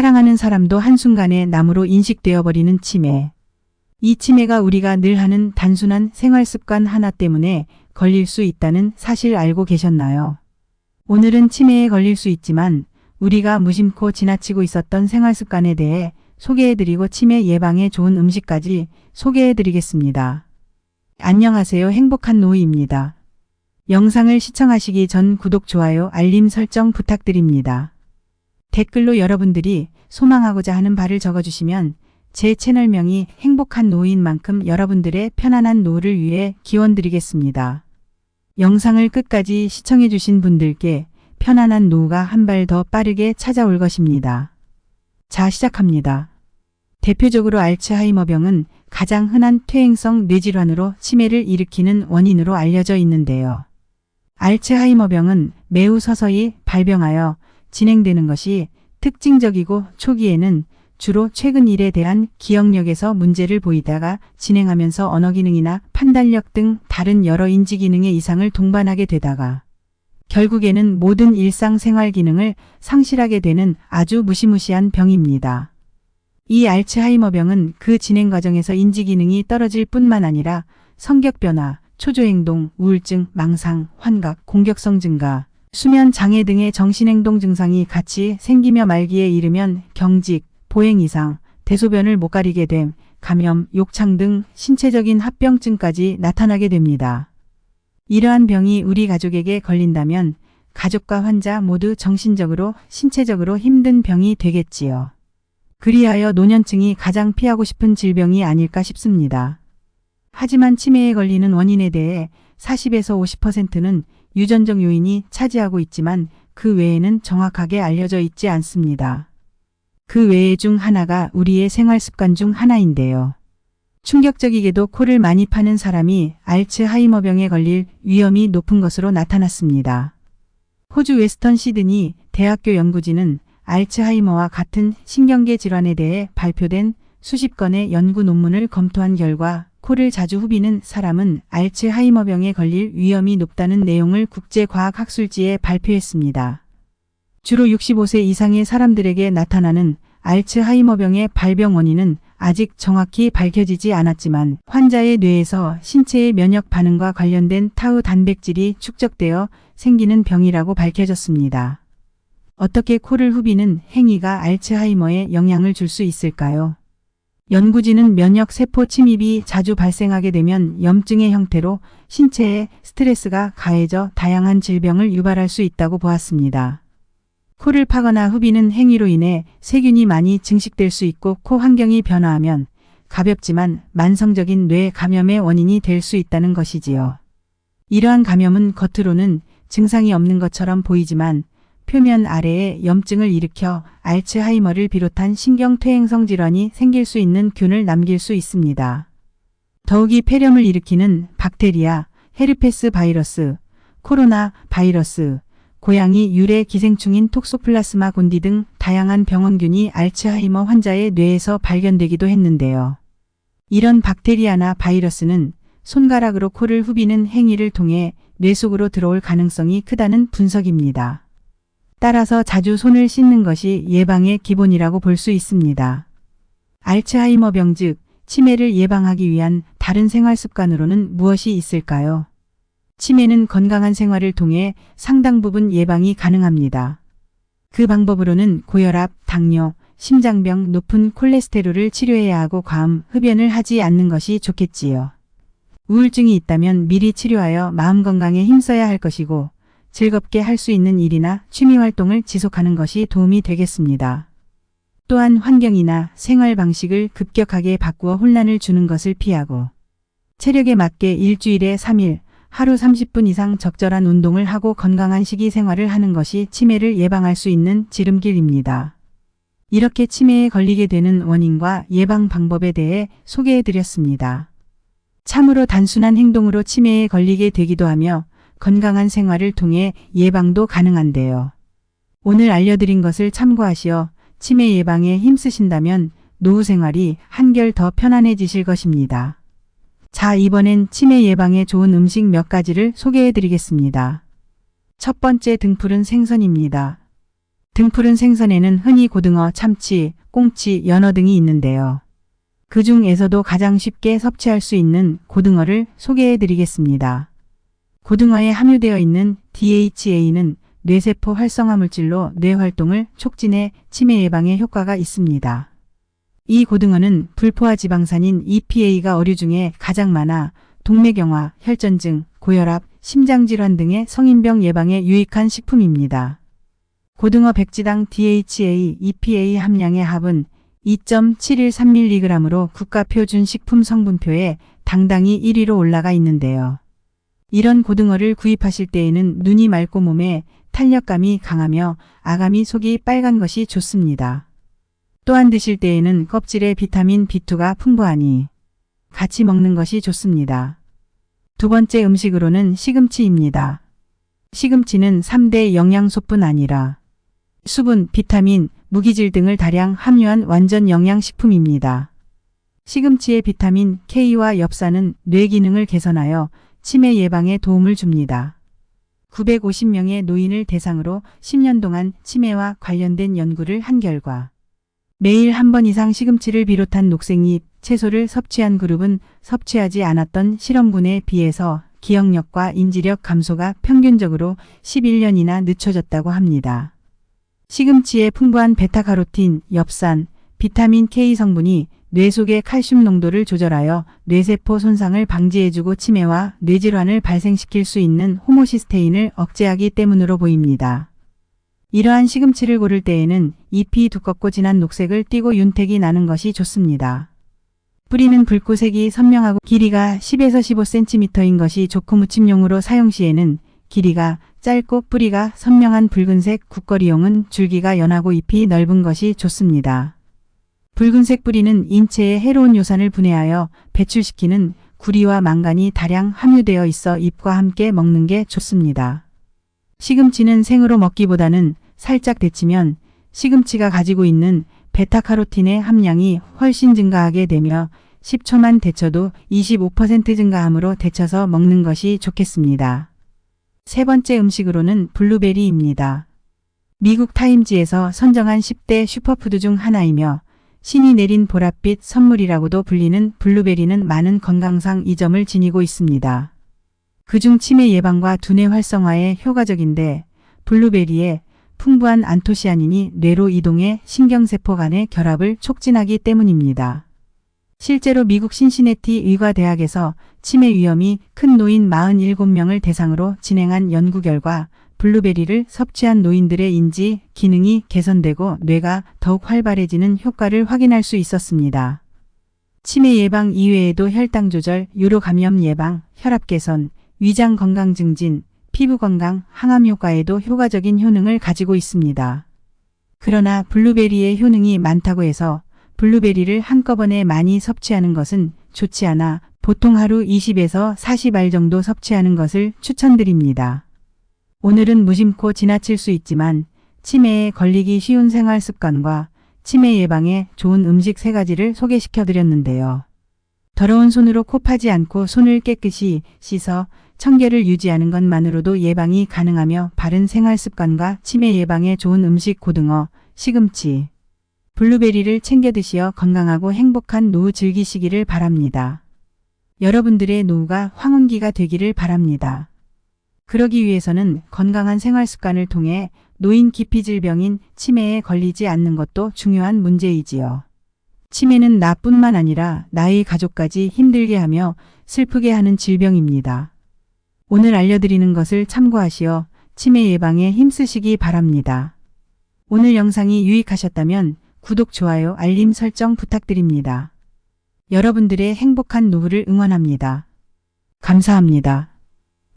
사랑하는 사람도 한순간에 남으로 인식되어 버리는 치매. 이 치매가 우리가 늘 하는 단순한 생활 습관 하나 때문에 걸릴 수 있다는 사실 알고 계셨나요? 오늘은 치매에 걸릴 수 있지만 우리가 무심코 지나치고 있었던 생활 습관에 대해 소개해드리고 치매 예방에 좋은 음식까지 소개해드리겠습니다. 안녕하세요. 행복한 노이입니다. 영상을 시청하시기 전 구독, 좋아요, 알림 설정 부탁드립니다. 댓글로 여러분들이 소망하고자 하는 바를 적어주시면 제 채널명이 행복한 노인 만큼 여러분들의 편안한 노후를 위해 기원드리겠습니다. 영상을 끝까지 시청해주신 분들께 편안한 노후가 한 발 더 빠르게 찾아올 것입니다. 자, 시작합니다. 대표적으로 알츠하이머병은 가장 흔한 퇴행성 뇌질환으로 치매를 일으키는 원인으로 알려져 있는데요. 알츠하이머병은 매우 서서히 발병하여 진행되는 것이 특징적이고 초기에는 주로 최근 일에 대한 기억력에서 문제를 보이다가 진행하면서 언어 기능이나 판단력 등 다른 여러 인지 기능의 이상을 동반하게 되다가 결국에는 모든 일상생활 기능을 상실하게 되는 아주 무시무시한 병입니다. 이 알츠하이머병은 그 진행 과정에서 인지 기능이 떨어질 뿐만 아니라 성격 변화, 초조행동, 우울증, 망상, 환각, 공격성 증가, 수면 장애 등의 정신행동 증상이 같이 생기며 말기에 이르면 경직, 보행 이상, 대소변을 못 가리게 됨, 감염, 욕창 등 신체적인 합병증까지 나타나게 됩니다. 이러한 병이 우리 가족에게 걸린다면 가족과 환자 모두 정신적으로, 신체적으로 힘든 병이 되겠지요. 그리하여 노년층이 가장 피하고 싶은 질병이 아닐까 싶습니다. 하지만 치매에 걸리는 원인에 대해 40에서 50%는 유전적 요인이 차지하고 있지만 그 외에는 정확하게 알려져 있지 않습니다. 그 외에 중 하나가 우리의 생활 습관 중 하나인데요. 충격적이게도 코를 많이 파는 사람이 알츠하이머병에 걸릴 위험이 높은 것으로 나타났습니다. 호주 웨스턴 시드니 대학교 연구진은 알츠하이머와 같은 신경계 질환에 대해 발표된 수십 건의 연구 논문을 검토한 결과 코를 자주 후비는 사람은 알츠하이머병에 걸릴 위험이 높다는 내용을 국제과학학술지에 발표했습니다. 주로 65세 이상의 사람들에게 나타나는 알츠하이머병의 발병 원인은 아직 정확히 밝혀지지 않았지만 환자의 뇌에서 신체의 면역 반응과 관련된 타우 단백질이 축적되어 생기는 병이라고 밝혀졌습니다. 어떻게 코를 후비는 행위가 알츠하이머에 영향을 줄 수 있을까요? 연구진은 면역 세포 침입이 자주 발생하게 되면 염증의 형태로 신체에 스트레스가 가해져 다양한 질병을 유발할 수 있다고 보았습니다. 코를 파거나 후비는 행위로 인해 세균이 많이 증식될 수 있고 코 환경이 변화하면 가볍지만 만성적인 뇌 감염의 원인이 될 수 있다는 것이지요. 이러한 감염은 겉으로는 증상이 없는 것처럼 보이지만 표면 아래에 염증을 일으켜 알츠하이머를 비롯한 신경퇴행성 질환이 생길 수 있는 균을 남길 수 있습니다. 더욱이 폐렴을 일으키는 박테리아, 헤르페스 바이러스, 코로나 바이러스, 고양이 유래 기생충인 톡소플라스마 곤디 등 다양한 병원균이 알츠하이머 환자의 뇌에서 발견되기도 했는데요. 이런 박테리아나 바이러스는 손가락으로 코를 후비는 행위를 통해 뇌 속으로 들어올 가능성이 크다는 분석입니다. 따라서 자주 손을 씻는 것이 예방의 기본이라고 볼 수 있습니다. 알츠하이머병 즉 치매를 예방하기 위한 다른 생활 습관으로는 무엇이 있을까요? 치매는 건강한 생활을 통해 상당 부분 예방이 가능합니다. 그 방법으로는 고혈압, 당뇨, 심장병, 높은 콜레스테롤을 치료해야 하고 과음, 흡연을 하지 않는 것이 좋겠지요. 우울증이 있다면 미리 치료하여 마음 건강에 힘써야 할 것이고 즐겁게 할 수 있는 일이나 취미 활동을 지속하는 것이 도움이 되겠습니다. 또한 환경이나 생활 방식을 급격하게 바꾸어 혼란을 주는 것을 피하고 체력에 맞게 일주일에 3일, 하루 30분 이상 적절한 운동을 하고 건강한 식이 생활을 하는 것이 치매를 예방할 수 있는 지름길입니다. 이렇게 치매에 걸리게 되는 원인과 예방 방법에 대해 소개해드렸습니다. 참으로 단순한 행동으로 치매에 걸리게 되기도 하며 건강한 생활을 통해 예방도 가능한데요. 오늘 알려드린 것을 참고하시어 치매 예방에 힘쓰신다면 노후 생활이 한결 더 편안해지실 것입니다. 자, 이번엔 치매 예방에 좋은 음식 몇 가지를 소개해 드리겠습니다. 첫 번째 등푸른 생선입니다. 등푸른 생선에는 흔히 고등어, 참치, 꽁치, 연어 등이 있는데요. 그 중에서도 가장 쉽게 섭취할 수 있는 고등어를 소개해 드리겠습니다. 고등어에 함유되어 있는 DHA는 뇌세포 활성화 물질로 뇌 활동을 촉진해 치매 예방에 효과가 있습니다. 이 고등어는 불포화 지방산인 EPA가 어류 중에 가장 많아 동맥경화, 혈전증, 고혈압, 심장질환 등의 성인병 예방에 유익한 식품입니다. 고등어 백지당 DHA, EPA 함량의 합은 2.7131mg으로 국가표준식품 성분표에 당당히 1위로 올라가 있는데요. 이런 고등어를 구입하실 때에는 눈이 맑고 몸에 탄력감이 강하며 아가미 속이 빨간 것이 좋습니다. 또한 드실 때에는 껍질에 비타민 B2가 풍부하니 같이 먹는 것이 좋습니다. 두 번째 음식으로는 시금치입니다. 시금치는 3대 영양소뿐 아니라 수분, 비타민, 무기질 등을 다량 함유한 완전 영양식품입니다. 시금치의 비타민 K와 엽산은 뇌 기능을 개선하여 치매 예방에 도움을 줍니다. 950명의 노인을 대상으로 10년 동안 치매와 관련된 연구를 한 결과 매일 한 번 이상 시금치를 비롯한 녹색잎, 채소를 섭취한 그룹은 섭취하지 않았던 실험군에 비해서 기억력과 인지력 감소가 평균적으로 11년이나 늦춰졌다고 합니다. 시금치의 풍부한 베타카로틴, 엽산, 비타민 K 성분이 뇌 속의 칼슘 농도를 조절하여 뇌세포 손상을 방지해주고 치매와 뇌질환을 발생시킬 수 있는 호모시스테인을 억제하기 때문으로 보입니다. 이러한 시금치를 고를 때에는 잎이 두껍고 진한 녹색을 띠고 윤택이 나는 것이 좋습니다. 뿌리는 붉고 색이 선명하고 길이가 10에서 15cm인 것이 좋고 무침용으로 사용 시에는 길이가 짧고 뿌리가 선명한 붉은색 국거리용은 줄기가 연하고 잎이 넓은 것이 좋습니다. 붉은색 뿌리는 인체에 해로운 요산을 분해하여 배출시키는 구리와 망간이 다량 함유되어 있어 잎과 함께 먹는 게 좋습니다. 시금치는 생으로 먹기보다는 살짝 데치면 시금치가 가지고 있는 베타카로틴의 함량이 훨씬 증가하게 되며 10초만 데쳐도 25% 증가함으로 데쳐서 먹는 것이 좋겠습니다. 세 번째 음식으로는 블루베리입니다. 미국 타임지에서 선정한 10대 슈퍼푸드 중 하나이며 신이 내린 보랏빛 선물이라고도 불리는 블루베리는 많은 건강상 이점을 지니고 있습니다. 그중 치매 예방과 두뇌 활성화에 효과적인데 블루베리에 풍부한 안토시아닌이 뇌로 이동해 신경세포 간의 결합을 촉진하기 때문입니다. 실제로 미국 신시내티 의과대학에서 치매 위험이 큰 노인 47명을 대상으로 진행한 연구 결과 블루베리를 섭취한 노인들의 인지 기능이 개선되고 뇌가 더욱 활발해지는 효과를 확인할 수 있었습니다. 치매 예방 이외에도 혈당 조절, 요로 감염 예방, 혈압 개선, 위장 건강 증진, 피부 건강, 항암 효과에도 효과적인 효능을 가지고 있습니다. 그러나 블루베리의 효능이 많다고 해서 블루베리를 한꺼번에 많이 섭취하는 것은 좋지 않아 보통 하루 20에서 40알 정도 섭취하는 것을 추천드립니다. 오늘은 무심코 지나칠 수 있지만 치매에 걸리기 쉬운 생활 습관과 치매 예방에 좋은 음식 3가지를 소개시켜 드렸는데요. 더러운 손으로 코 파지 않고 손을 깨끗이 씻어 청결을 유지하는 것만으로도 예방이 가능하며 바른 생활 습관과 치매 예방에 좋은 음식 고등어, 시금치, 블루베리를 챙겨 드시어 건강하고 행복한 노후 즐기시기를 바랍니다. 여러분들의 노후가 황혼기가 되기를 바랍니다. 그러기 위해서는 건강한 생활 습관을 통해 노인 기피 질병인 치매에 걸리지 않는 것도 중요한 문제이지요. 치매는 나뿐만 아니라 나의 가족까지 힘들게 하며 슬프게 하는 질병입니다. 오늘 알려드리는 것을 참고하시어 치매 예방에 힘쓰시기 바랍니다. 오늘 영상이 유익하셨다면 구독, 좋아요, 알림 설정 부탁드립니다. 여러분들의 행복한 노후를 응원합니다. 감사합니다.